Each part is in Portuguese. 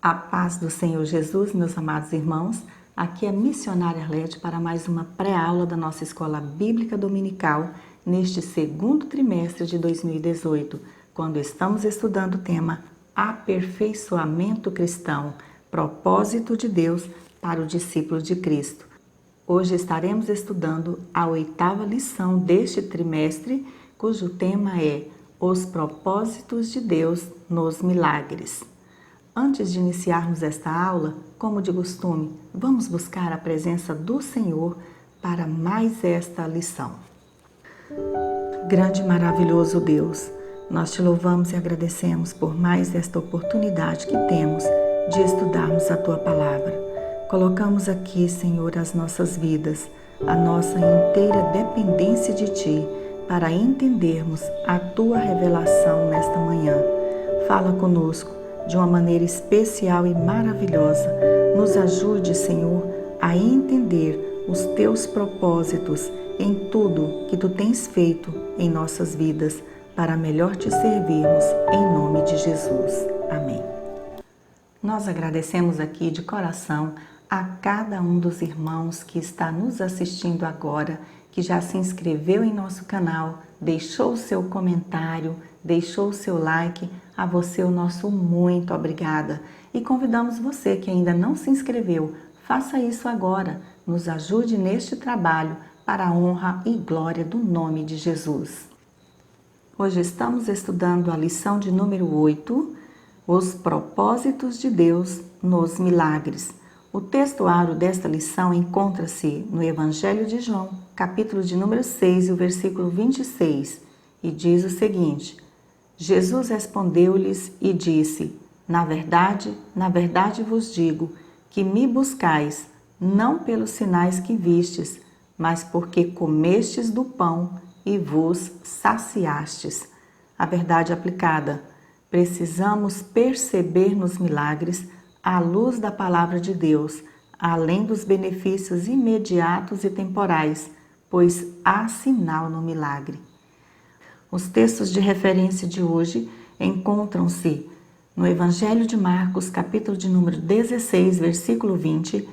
A paz do Senhor Jesus, meus amados irmãos. Aqui é a missionária Arlete para mais uma pré-aula da nossa Escola Bíblica Dominical neste segundo trimestre de 2018, quando estamos estudando o tema Aperfeiçoamento Cristão, propósito de Deus para o discípulo de Cristo. Hoje estaremos estudando a 8ª lição deste trimestre, cujo tema é Os propósitos de Deus nos milagres. Antes de iniciarmos esta aula, como de costume, vamos buscar a presença do Senhor para mais esta lição. Grande e maravilhoso Deus, nós te louvamos e agradecemos por mais esta oportunidade que temos de estudarmos a Tua Palavra. Colocamos aqui, Senhor, as nossas vidas, a nossa inteira dependência de Ti, para entendermos a Tua revelação nesta manhã. Fala conosco de uma maneira especial e maravilhosa. Nos ajude, Senhor, a entender os Teus propósitos em tudo que Tu tens feito em nossas vidas, para melhor Te servirmos, em nome de Jesus. Amém. Nós agradecemos aqui de coração a cada um dos irmãos que está nos assistindo agora, que já se inscreveu em nosso canal, deixou o seu comentário, deixou o seu like. A você o nosso muito obrigada. E convidamos você que ainda não se inscreveu, faça isso agora. Nos ajude neste trabalho para a honra e glória do nome de Jesus. Hoje estamos estudando a lição de número 8, Os propósitos de Deus nos milagres. O textuário desta lição encontra-se no Evangelho de João, capítulo de número 6, e o versículo 26, e diz o seguinte: Jesus respondeu-lhes e disse: na verdade vos digo, que me buscais, não pelos sinais que vistes, mas porque comestes do pão e vos saciastes. A verdade aplicada: precisamos perceber nos milagres à luz da palavra de Deus, além dos benefícios imediatos e temporais, pois há sinal no milagre. Os textos de referência de hoje encontram-se no Evangelho de Marcos, capítulo de número 16, versículo 20,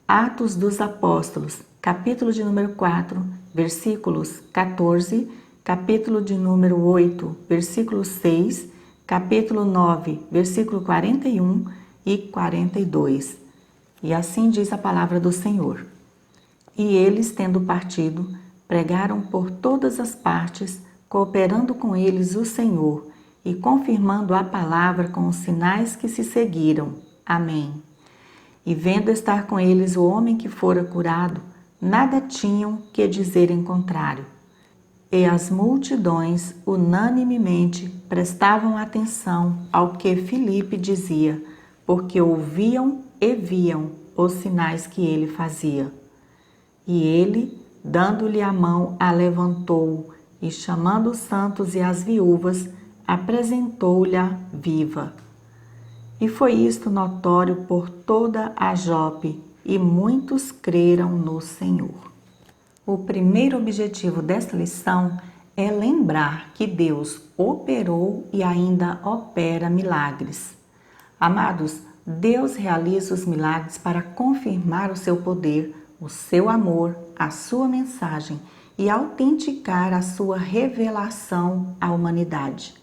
Atos dos Apóstolos, capítulo de número 4, versículos 14, capítulo de número 8, versículo 6, capítulo 9, versículo 41 e 42. E assim diz a palavra do Senhor. E eles, tendo partido, pregaram por todas as partes, cooperando com eles o Senhor e confirmando a palavra com os sinais que se seguiram. Amém. E vendo estar com eles o homem que fora curado, nada tinham que dizer em contrário. E as multidões unanimemente prestavam atenção ao que Filipe dizia, porque ouviam e viam os sinais que ele fazia. E ele, dando-lhe a mão, a levantou, e chamando os santos e as viúvas, apresentou-lhe viva. E foi isto notório por toda a Jope, e muitos creram no Senhor. O primeiro objetivo desta lição é lembrar que Deus operou e ainda opera milagres. Amados, Deus realiza os milagres para confirmar o seu poder, o seu amor, a sua mensagem e autenticar a sua revelação à humanidade.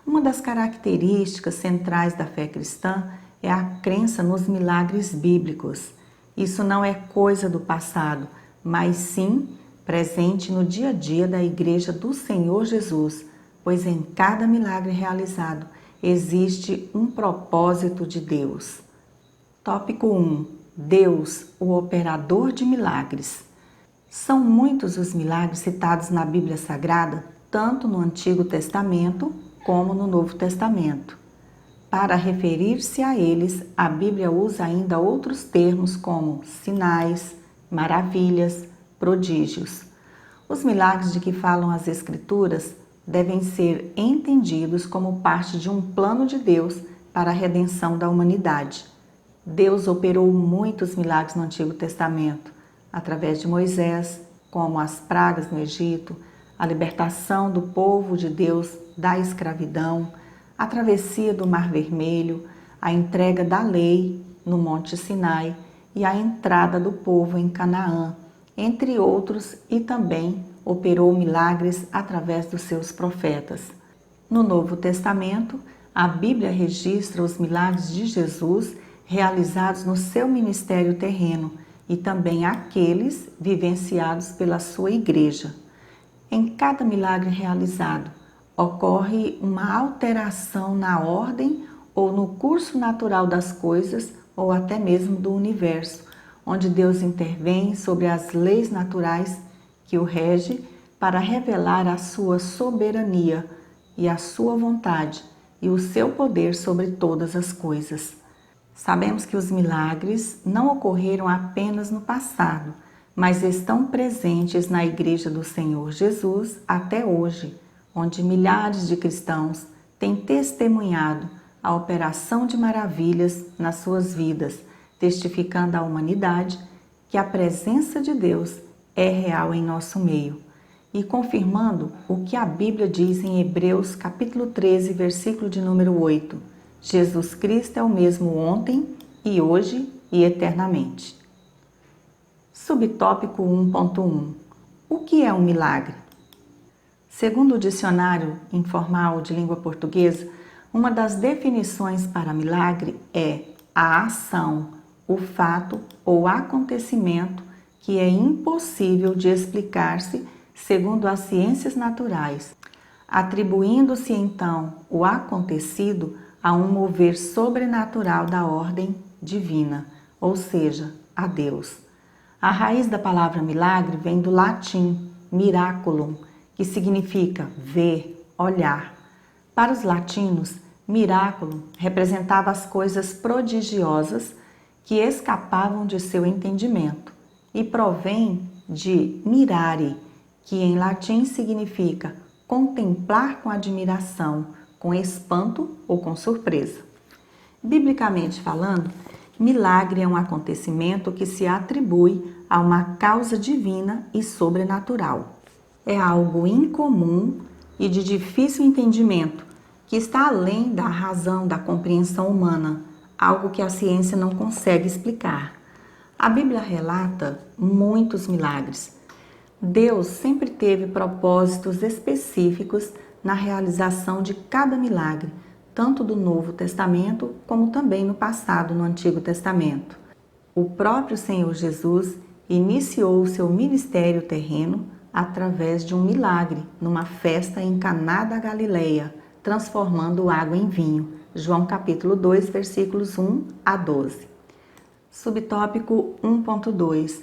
Uma das características centrais da fé cristã é a crença nos milagres bíblicos. Isso não é coisa do passado, mas sim presente no dia a dia da Igreja do Senhor Jesus, pois em cada milagre realizado existe um propósito de Deus. Tópico 1. Deus, o operador de milagres. São muitos os milagres citados na Bíblia Sagrada, tanto no Antigo Testamento como no Novo Testamento. Para referir-se a eles, a Bíblia usa ainda outros termos como sinais, maravilhas, prodígios. Os milagres de que falam as Escrituras devem ser entendidos como parte de um plano de Deus para a redenção da humanidade. Deus operou muitos milagres no Antigo Testamento, através de Moisés, como as pragas no Egito, a libertação do povo de Deus da escravidão, a travessia do Mar Vermelho, a entrega da lei no Monte Sinai e a entrada do povo em Canaã, entre outros, e também operou milagres através dos seus profetas. No Novo Testamento, a Bíblia registra os milagres de Jesus realizados no seu ministério terreno e também aqueles vivenciados pela sua igreja. Em cada milagre realizado, ocorre uma alteração na ordem ou no curso natural das coisas ou até mesmo do universo, onde Deus intervém sobre as leis naturais que o rege para revelar a sua soberania e a sua vontade e o seu poder sobre todas as coisas. Sabemos que os milagres não ocorreram apenas no passado, mas estão presentes na Igreja do Senhor Jesus até hoje, onde milhares de cristãos têm testemunhado a operação de maravilhas nas suas vidas, testificando à humanidade que a presença de Deus é real em nosso meio e confirmando o que a Bíblia diz em Hebreus capítulo 13, versículo de número 8. Jesus Cristo é o mesmo ontem e hoje e eternamente. Subtópico 1.1. O que é um milagre? Segundo o Dicionário Informal de Língua Portuguesa, uma das definições para milagre é a ação, o fato ou acontecimento que é impossível de explicar-se segundo as ciências naturais, atribuindo-se então o acontecido a um mover sobrenatural da ordem divina, ou seja, a Deus. A raiz da palavra milagre vem do latim miraculum, que significa ver, olhar. Para os latinos, miraculum representava as coisas prodigiosas que escapavam de seu entendimento e provém de mirare, que em latim significa contemplar com admiração, com espanto ou com surpresa. Biblicamente falando, milagre é um acontecimento que se atribui a uma causa divina e sobrenatural. É algo incomum e de difícil entendimento, que está além da razão da compreensão humana, algo que a ciência não consegue explicar. A Bíblia relata muitos milagres. Deus sempre teve propósitos específicos na realização de cada milagre, tanto do Novo Testamento como também no passado, no Antigo Testamento. O próprio Senhor Jesus iniciou o seu ministério terreno através de um milagre numa festa em Caná da Galileia, transformando água em vinho. João capítulo 2, versículos 1 a 12. Subtópico 1.2.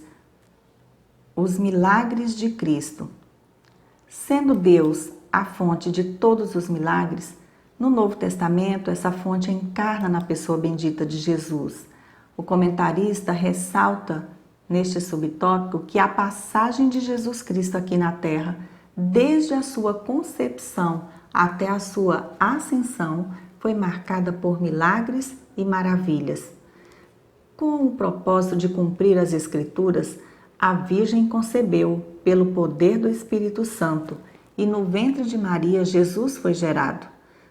Os milagres de Cristo. Sendo Deus a fonte de todos os milagres, no Novo Testamento essa fonte encarna na pessoa bendita de Jesus. O comentarista ressalta neste subtópico que a passagem de Jesus Cristo aqui na Terra, desde a sua concepção até a sua ascensão, foi marcada por milagres e maravilhas. Com o propósito de cumprir as Escrituras, a Virgem concebeu pelo poder do Espírito Santo e no ventre de Maria Jesus foi gerado.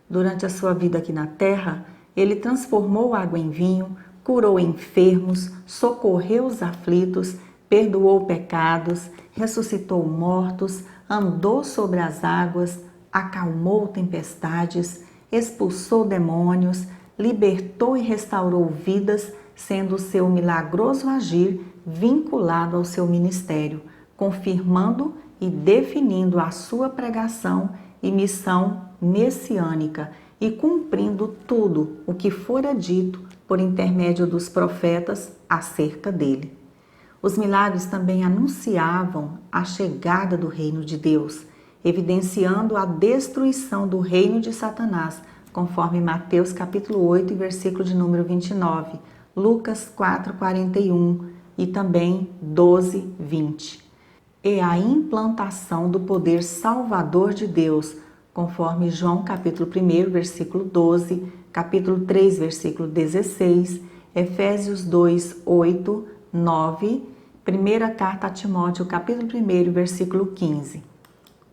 Durante a sua vida aqui na terra, ele transformou água em vinho, curou enfermos, socorreu os aflitos, perdoou pecados, ressuscitou mortos, andou sobre as águas, acalmou tempestades, expulsou demônios, libertou e restaurou vidas, sendo o seu milagroso agir vinculado ao seu ministério, confirmando e definindo a sua pregação e missão messiânica e cumprindo tudo o que fora dito por intermédio dos profetas acerca dele. Os milagres também anunciavam a chegada do reino de Deus, evidenciando a destruição do reino de Satanás, conforme Mateus capítulo 8, versículo de número 29, Lucas 4:41 e também 12:20. E a implantação do poder salvador de Deus, conforme João capítulo 1, versículo 12, capítulo 3, versículo 16, Efésios 2, 8, 9, primeira carta a Timóteo capítulo 1, versículo 15.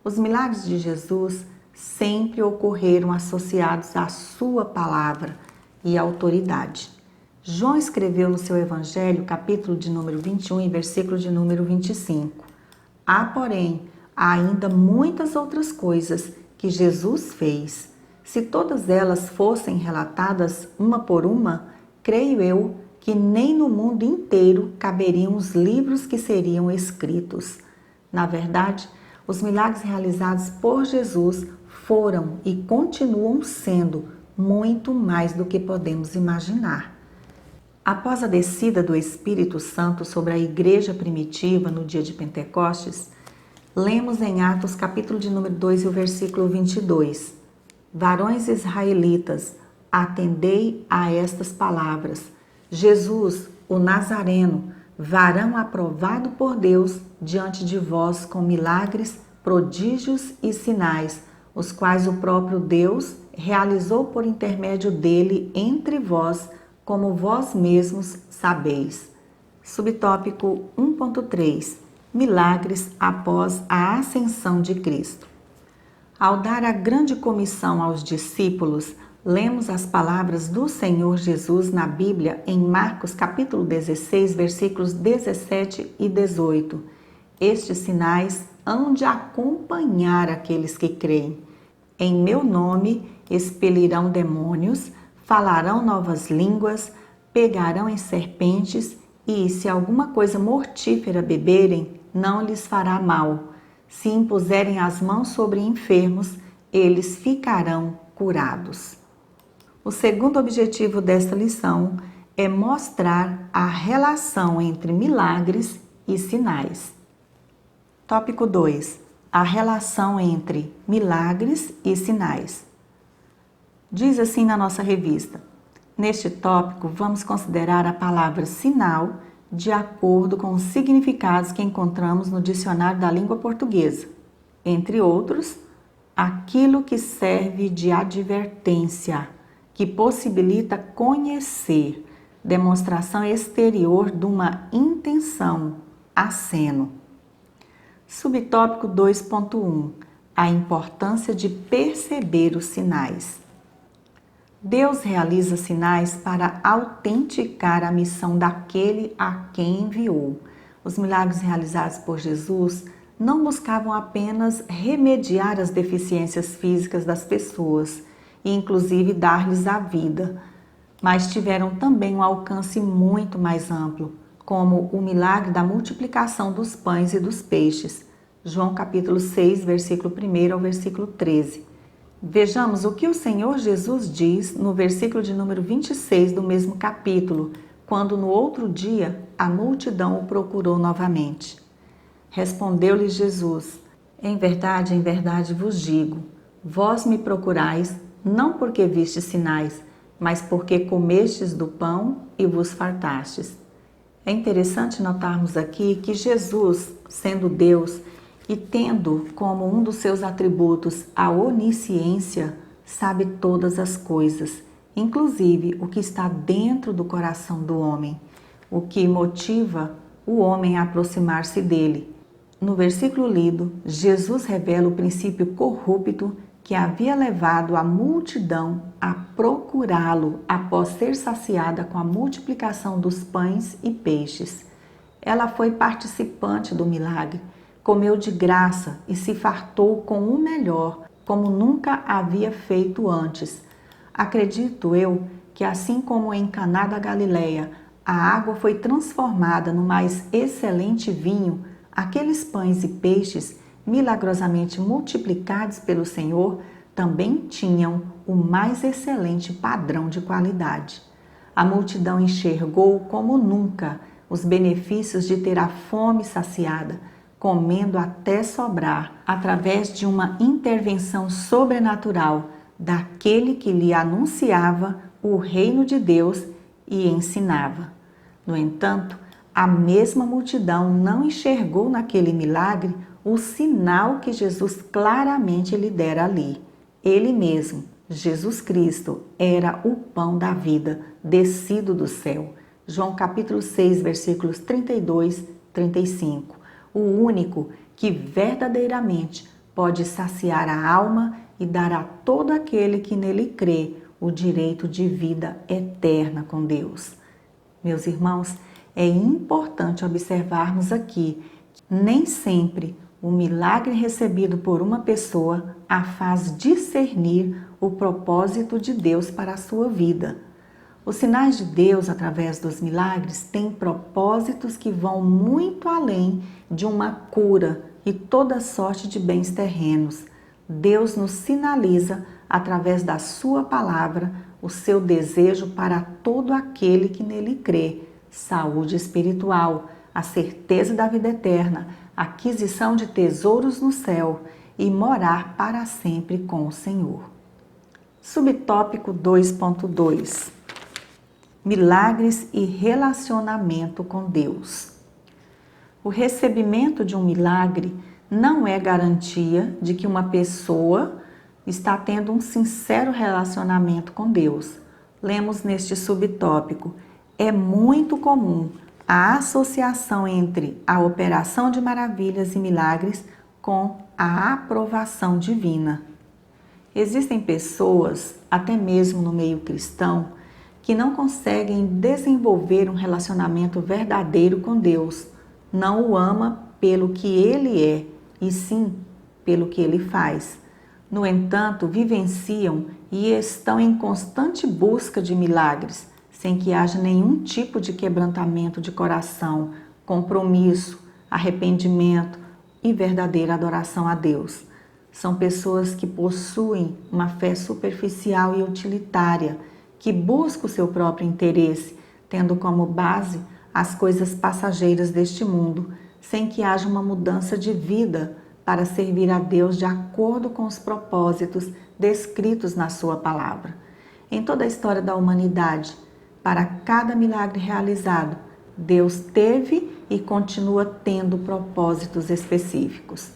Os milagres de Jesus sempre ocorreram associados à sua palavra, e autoridade. João escreveu no seu Evangelho, capítulo de número 21 e versículo de número 25. Há, porém, ainda muitas outras coisas que Jesus fez. Se todas elas fossem relatadas uma por uma, creio eu que nem no mundo inteiro caberiam os livros que seriam escritos. Na verdade, os milagres realizados por Jesus foram e continuam sendo muito mais do que podemos imaginar. Após a descida do Espírito Santo sobre a igreja primitiva no dia de Pentecostes, lemos em Atos capítulo de número 2 e o versículo 22. Varões israelitas, atendei a estas palavras. Jesus, o Nazareno, varão aprovado por Deus diante de vós com milagres, prodígios e sinais, os quais o próprio Deus realizou por intermédio dele entre vós, como vós mesmos sabeis. Subtópico 1.3 Milagres após a ascensão de Cristo. Ao dar a grande comissão aos discípulos, lemos as palavras do Senhor Jesus na Bíblia em Marcos capítulo 16, versículos 17 e 18. Estes sinais hão de acompanhar aqueles que creem. Em meu nome expelirão demônios, falarão novas línguas, pegarão em serpentes e, se alguma coisa mortífera beberem, não lhes fará mal. Se impuserem as mãos sobre enfermos, eles ficarão curados. O segundo objetivo desta lição é mostrar a relação entre milagres e sinais. Tópico 2. A relação entre milagres e sinais. Diz assim na nossa revista: neste tópico, vamos considerar a palavra sinal de acordo com os significados que encontramos no dicionário da língua portuguesa. Entre outros, aquilo que serve de advertência, que possibilita conhecer, demonstração exterior de uma intenção, aceno. Subtópico 2.1. A importância de perceber os sinais. Deus realiza sinais para autenticar a missão daquele a quem enviou. Os milagres realizados por Jesus não buscavam apenas remediar as deficiências físicas das pessoas e inclusive dar-lhes a vida, mas tiveram também um alcance muito mais amplo, como o milagre da multiplicação dos pães e dos peixes. João capítulo 6, versículo 1 ao versículo 13. Vejamos o que o Senhor Jesus diz no versículo de número 26 do mesmo capítulo, quando no outro dia a multidão o procurou novamente. Respondeu-lhe Jesus: em verdade vos digo, vós me procurais não porque vistes sinais, mas porque comestes do pão e vos fartastes. É interessante notarmos aqui que Jesus, sendo Deus, e tendo como um dos seus atributos a onisciência, sabe todas as coisas, inclusive o que está dentro do coração do homem, o que motiva o homem a aproximar-se dele. No versículo lido, Jesus revela o princípio corrupto que havia levado a multidão a procurá-lo após ser saciada com a multiplicação dos pães e peixes. Ela foi participante do milagre, comeu de graça e se fartou com o melhor, como nunca havia feito antes. Acredito eu que assim como em Caná da Galileia, a água foi transformada no mais excelente vinho, aqueles pães e peixes, milagrosamente multiplicados pelo Senhor, também tinham o mais excelente padrão de qualidade. A multidão enxergou como nunca os benefícios de ter a fome saciada, comendo até sobrar, através de uma intervenção sobrenatural daquele que lhe anunciava o reino de Deus e ensinava. No entanto, a mesma multidão não enxergou naquele milagre o sinal que Jesus claramente lhe dera ali. Ele mesmo, Jesus Cristo, era o pão da vida, descido do céu. João capítulo 6, versículos 32, 35. O único que verdadeiramente pode saciar a alma e dar a todo aquele que nele crê o direito de vida eterna com Deus. Meus irmãos, é importante observarmos aqui que nem sempre o milagre recebido por uma pessoa a faz discernir o propósito de Deus para a sua vida. Os sinais de Deus através dos milagres têm propósitos que vão muito além de uma cura e toda sorte de bens terrenos. Deus nos sinaliza através da sua palavra o seu desejo para todo aquele que nele crê: saúde espiritual, a certeza da vida eterna, aquisição de tesouros no céu e morar para sempre com o Senhor. Subtópico 2.2: Milagres e relacionamento com Deus. O recebimento de um milagre não é garantia de que uma pessoa está tendo um sincero relacionamento com Deus. Lemos neste subtópico: é muito comum a associação entre a operação de maravilhas e milagres com a aprovação divina. Existem pessoas, até mesmo no meio cristão, que não conseguem desenvolver um relacionamento verdadeiro com Deus. Não o ama pelo que Ele é, e sim pelo que Ele faz. No entanto, vivenciam e estão em constante busca de milagres, sem que haja nenhum tipo de quebrantamento de coração, compromisso, arrependimento e verdadeira adoração a Deus. São pessoas que possuem uma fé superficial e utilitária, que busca o seu próprio interesse, tendo como base as coisas passageiras deste mundo, sem que haja uma mudança de vida para servir a Deus de acordo com os propósitos descritos na sua palavra. Em toda a história da humanidade, para cada milagre realizado, Deus teve e continua tendo propósitos específicos.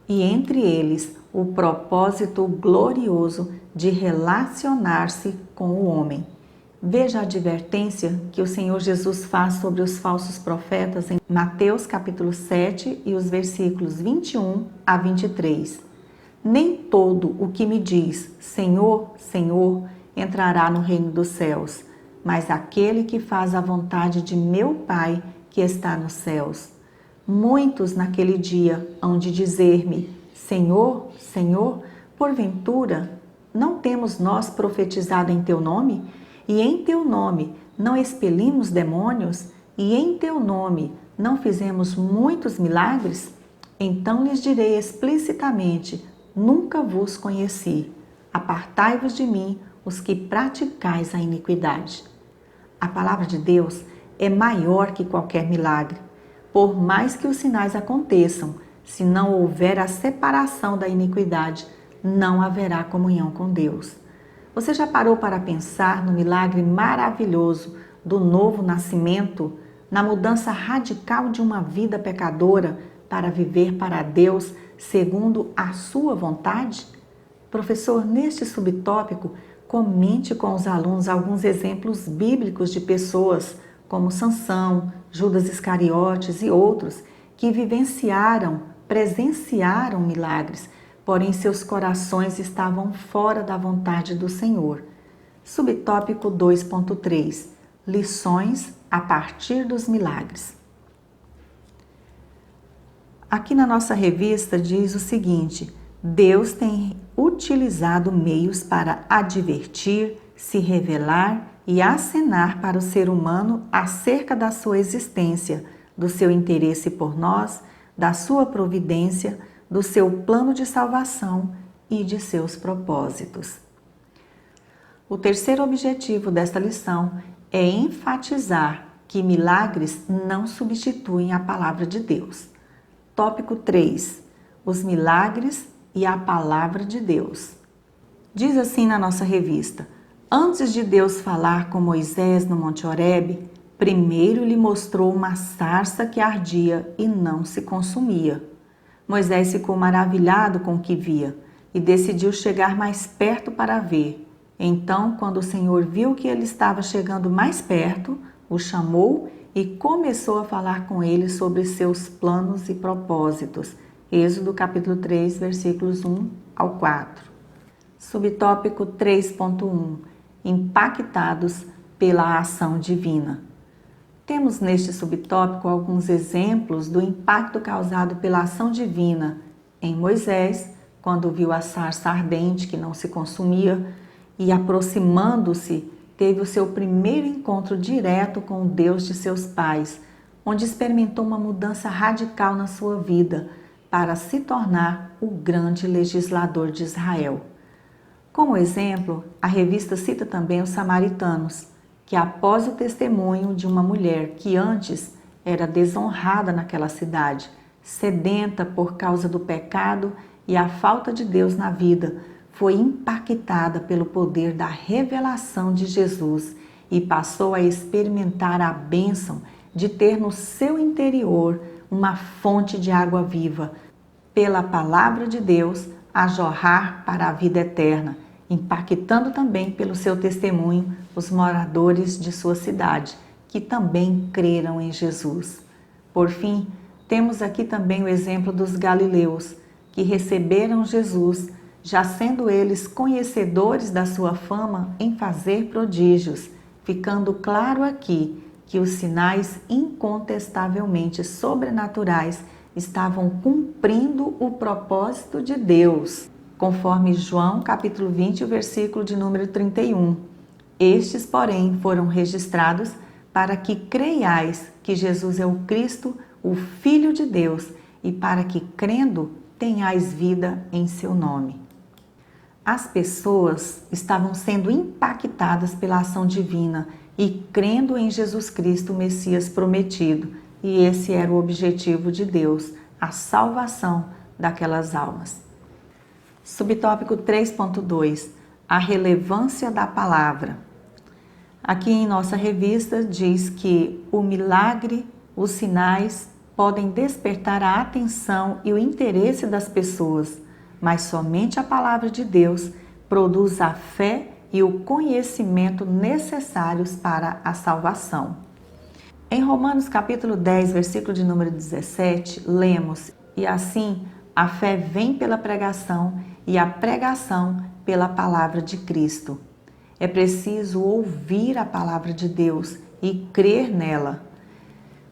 E entre eles, o propósito glorioso de relacionar-se com o homem. Veja a advertência que o Senhor Jesus faz sobre os falsos profetas em Mateus capítulo 7 e os versículos 21 a 23. Nem todo o que me diz Senhor, Senhor entrará no reino dos céus, mas aquele que faz a vontade de meu Pai que está nos céus. Muitos naquele dia hão de dizer-me: Senhor, Senhor, porventura não temos nós profetizado em teu nome? E em teu nome não expelimos demônios? E em teu nome não fizemos muitos milagres? Então lhes direi explicitamente: nunca vos conheci. Apartai-vos de mim, os que praticais a iniquidade. A palavra de Deus é maior que qualquer milagre. Por mais que os sinais aconteçam, se não houver a separação da iniquidade, não haverá comunhão com Deus. Você já parou para pensar no milagre maravilhoso do novo nascimento, na mudança radical de uma vida pecadora para viver para Deus segundo a sua vontade? Professor, neste subtópico, comente com os alunos alguns exemplos bíblicos de pessoas como Sansão, Judas Iscariotes e outros que presenciaram milagres, porém seus corações estavam fora da vontade do Senhor. Subtópico 2.3: Lições a partir dos milagres. Aqui na nossa revista diz o seguinte: Deus tem utilizado meios para advertir, se revelar e acenar para o ser humano acerca da sua existência, do seu interesse por nós, da sua providência, do seu plano de salvação e de seus propósitos. O terceiro objetivo desta lição é enfatizar que milagres não substituem a palavra de Deus. Tópico 3: Os milagres e a palavra de Deus. Diz assim na nossa revista: antes de Deus falar com Moisés no Monte Horebe, primeiro lhe mostrou uma sarça que ardia e não se consumia. Moisés ficou maravilhado com o que via e decidiu chegar mais perto para ver. Então, quando o Senhor viu que ele estava chegando mais perto, o chamou e começou a falar com ele sobre seus planos e propósitos. Êxodo capítulo 3, versículos 1 ao 4. Subtópico 3.1 Impactados pela ação divina. Temos neste subtópico alguns exemplos do impacto causado pela ação divina em Moisés, quando viu a sarça ardente que não se consumia e, aproximando-se, teve o seu primeiro encontro direto com o Deus de seus pais, onde experimentou uma mudança radical na sua vida para se tornar o grande legislador de Israel. Como exemplo, a revista cita também os samaritanos, que após o testemunho de uma mulher que antes era desonrada naquela cidade, sedenta por causa do pecado e a falta de Deus na vida, foi impactada pelo poder da revelação de Jesus e passou a experimentar a bênção de ter no seu interior uma fonte de água viva, pela palavra de Deus a jorrar para a vida eterna, impactando também pelo seu testemunho os moradores de sua cidade, que também creram em Jesus. Por fim, temos aqui também o exemplo dos galileus, que receberam Jesus, já sendo eles conhecedores da sua fama em fazer prodígios, ficando claro aqui que os sinais incontestavelmente sobrenaturais estavam cumprindo o propósito de Deus, conforme João capítulo 20, o versículo de número 31. Estes, porém, foram registrados para que creiais que Jesus é o Cristo, o Filho de Deus, e para que, crendo, tenhais vida em seu nome. As pessoas estavam sendo impactadas pela ação divina e crendo em Jesus Cristo, o Messias prometido, e esse era o objetivo de Deus, a salvação daquelas almas. Subtópico 3.2 A relevância da palavra. Aqui em nossa revista diz que o milagre, os sinais podem despertar a atenção e o interesse das pessoas, mas somente a palavra de Deus produz a fé e o conhecimento necessários para a salvação. Em Romanos capítulo 10, versículo de número 17, lemos: E assim a fé vem pela pregação e a pregação pela palavra de Cristo. É preciso ouvir a palavra de Deus e crer nela.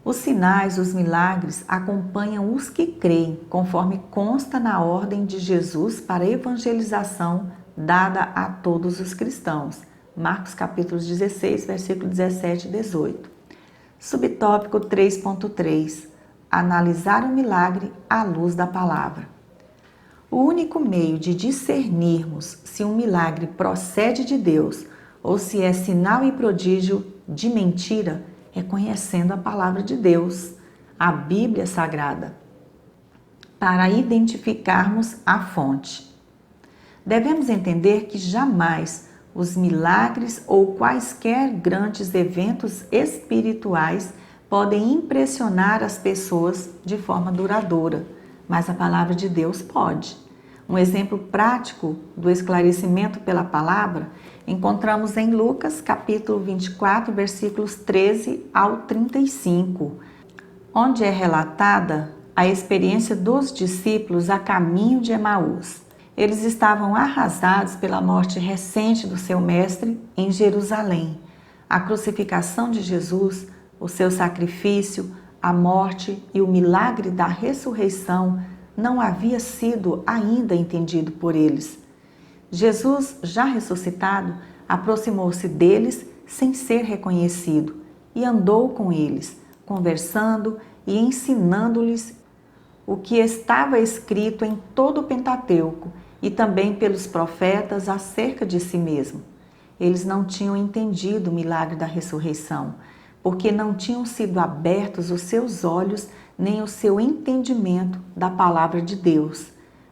Os sinais, os milagres acompanham os que creem, conforme consta na ordem de Jesus para a evangelização dada a todos os cristãos. Marcos capítulo 16, versículo 17 e 18. Subtópico 3.3 Analisar o milagre à luz da palavra. O único meio de discernirmos se um milagre procede de Deus ou se é sinal e prodígio de mentira é conhecendo a palavra de Deus, a Bíblia Sagrada, para identificarmos a fonte. Devemos entender que jamais os milagres ou quaisquer grandes eventos espirituais podem impressionar as pessoas de forma duradoura, mas a palavra de Deus pode. Um exemplo prático do esclarecimento pela palavra encontramos em Lucas capítulo 24, versículos 13 ao 35, onde é relatada a experiência dos discípulos a caminho de Emaús. Eles estavam arrasados pela morte recente do seu mestre em Jerusalém. A crucificação de Jesus, o seu sacrifício, a morte e o milagre da ressurreição não havia sido ainda entendido por eles. Jesus, já ressuscitado, aproximou-se deles sem ser reconhecido e andou com eles, conversando e ensinando-lhes o que estava escrito em todo o Pentateuco e também pelos profetas acerca de si mesmo. Eles não tinham entendido o milagre da ressurreição, porque não tinham sido abertos os seus olhos nem o seu entendimento da palavra de Deus.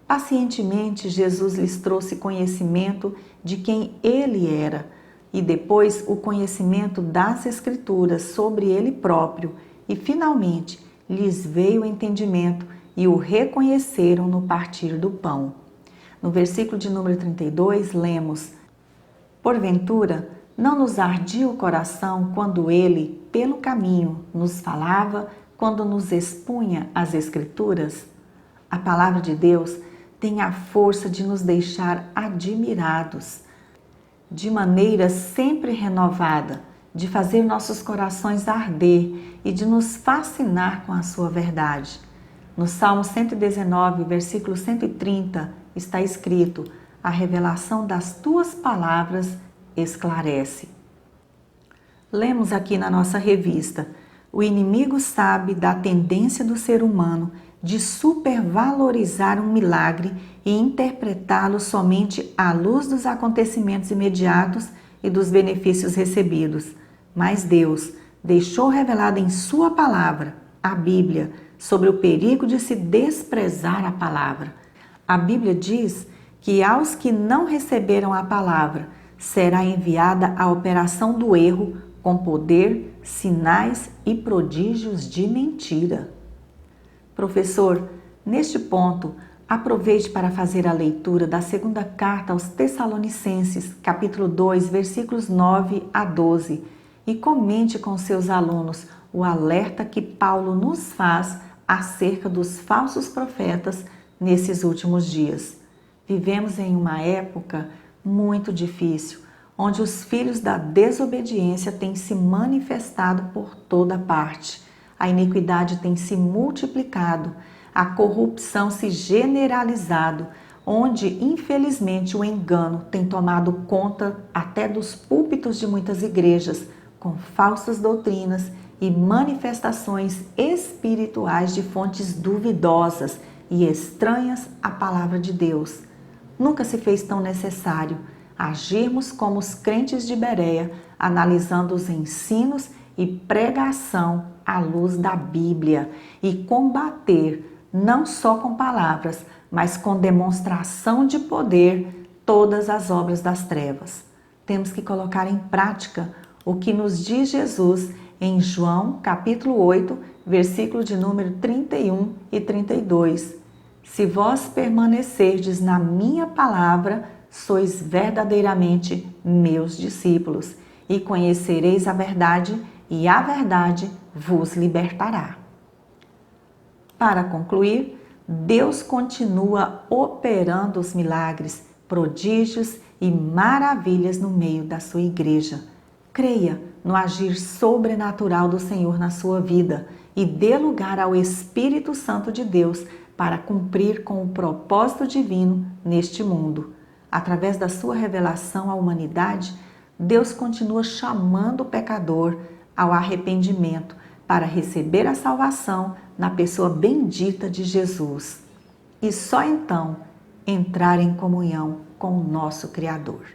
Pacientemente, Jesus lhes trouxe conhecimento de quem ele era e depois o conhecimento das Escrituras sobre ele próprio e, finalmente, lhes veio o entendimento e o reconheceram no partir do pão. No versículo de número 32, lemos: Porventura, não nos ardia o coração quando ele, pelo caminho, nos falava, quando nos expunha as Escrituras? A palavra de Deus tem a força de nos deixar admirados, de maneira sempre renovada, de fazer nossos corações arder e de nos fascinar com a sua verdade. No Salmo 119, versículo 130, está escrito: a revelação das tuas palavras esclarece. Lemos aqui na nossa revista: o inimigo sabe da tendência do ser humano de supervalorizar um milagre e interpretá-lo somente à luz dos acontecimentos imediatos e dos benefícios recebidos. Mas Deus deixou revelado em sua palavra, a Bíblia, sobre o perigo de se desprezar a palavra. A Bíblia diz que aos que não receberam a palavra será enviada a operação do erro com poder, sinais e prodígios de mentira. Professor, neste ponto, aproveite para fazer a leitura da segunda carta aos Tessalonicenses, capítulo 2, versículos 9 a 12, e comente com seus alunos o alerta que Paulo nos faz acerca dos falsos profetas nesses últimos dias. Vivemos em uma época muito difícil, onde os filhos da desobediência têm se manifestado por toda parte. A iniquidade tem se multiplicado, a corrupção se generalizado, onde, infelizmente, o engano tem tomado conta até dos púlpitos de muitas igrejas, com falsas doutrinas e manifestações espirituais de fontes duvidosas e estranhas à palavra de Deus. Nunca se fez tão necessário agirmos como os crentes de Bereia, analisando os ensinos e pregação à luz da Bíblia e combater, não só com palavras, mas com demonstração de poder, todas as obras das trevas. Temos que colocar em prática o que nos diz Jesus em João, capítulo 8, versículo de número 31 e 32. Se vós permanecerdes na minha palavra, sois verdadeiramente meus discípulos, e conhecereis a verdade, e a verdade vos libertará. Para concluir, Deus continua operando os milagres, prodígios e maravilhas no meio da sua igreja. Creia no agir sobrenatural do Senhor na sua vida e dê lugar ao Espírito Santo de Deus para cumprir com o propósito divino neste mundo. Através da sua revelação à humanidade, Deus continua chamando o pecador ao arrependimento para receber a salvação na pessoa bendita de Jesus. E só então entrar em comunhão com o nosso Criador.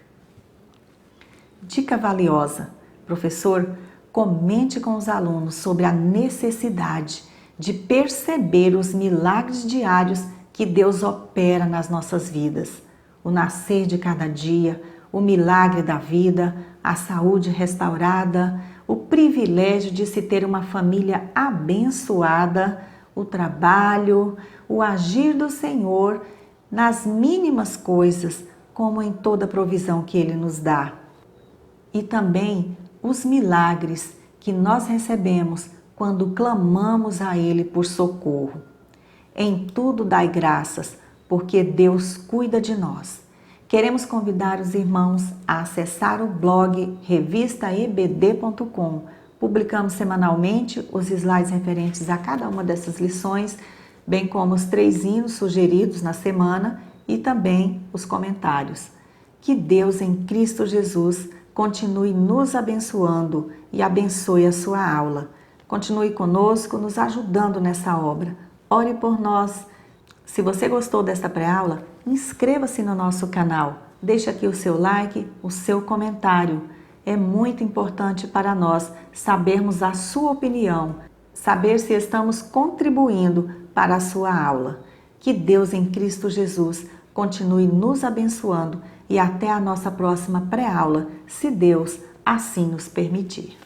Dica valiosa. Professor, comente com os alunos sobre a necessidade de perceber os milagres diários que Deus opera nas nossas vidas. O nascer de cada dia, o milagre da vida, a saúde restaurada, o privilégio de se ter uma família abençoada, o trabalho, o agir do Senhor nas mínimas coisas, como em toda provisão que Ele nos dá. E também os milagres que nós recebemos quando clamamos a Ele por socorro. Em tudo dai graças, porque Deus cuida de nós. Queremos convidar os irmãos a acessar o blog revistaebd.com. Publicamos semanalmente os slides referentes a cada uma dessas lições, bem como os 3 hinos sugeridos na semana e também os comentários. Que Deus em Cristo Jesus continue nos abençoando e abençoe a sua aula. Continue conosco, nos ajudando nessa obra. Ore por nós. Se você gostou desta pré-aula, inscreva-se no nosso canal. Deixe aqui o seu like, o seu comentário. É muito importante para nós sabermos a sua opinião, saber se estamos contribuindo para a sua aula. Que Deus em Cristo Jesus continue nos abençoando e até a nossa próxima pré-aula, se Deus assim nos permitir.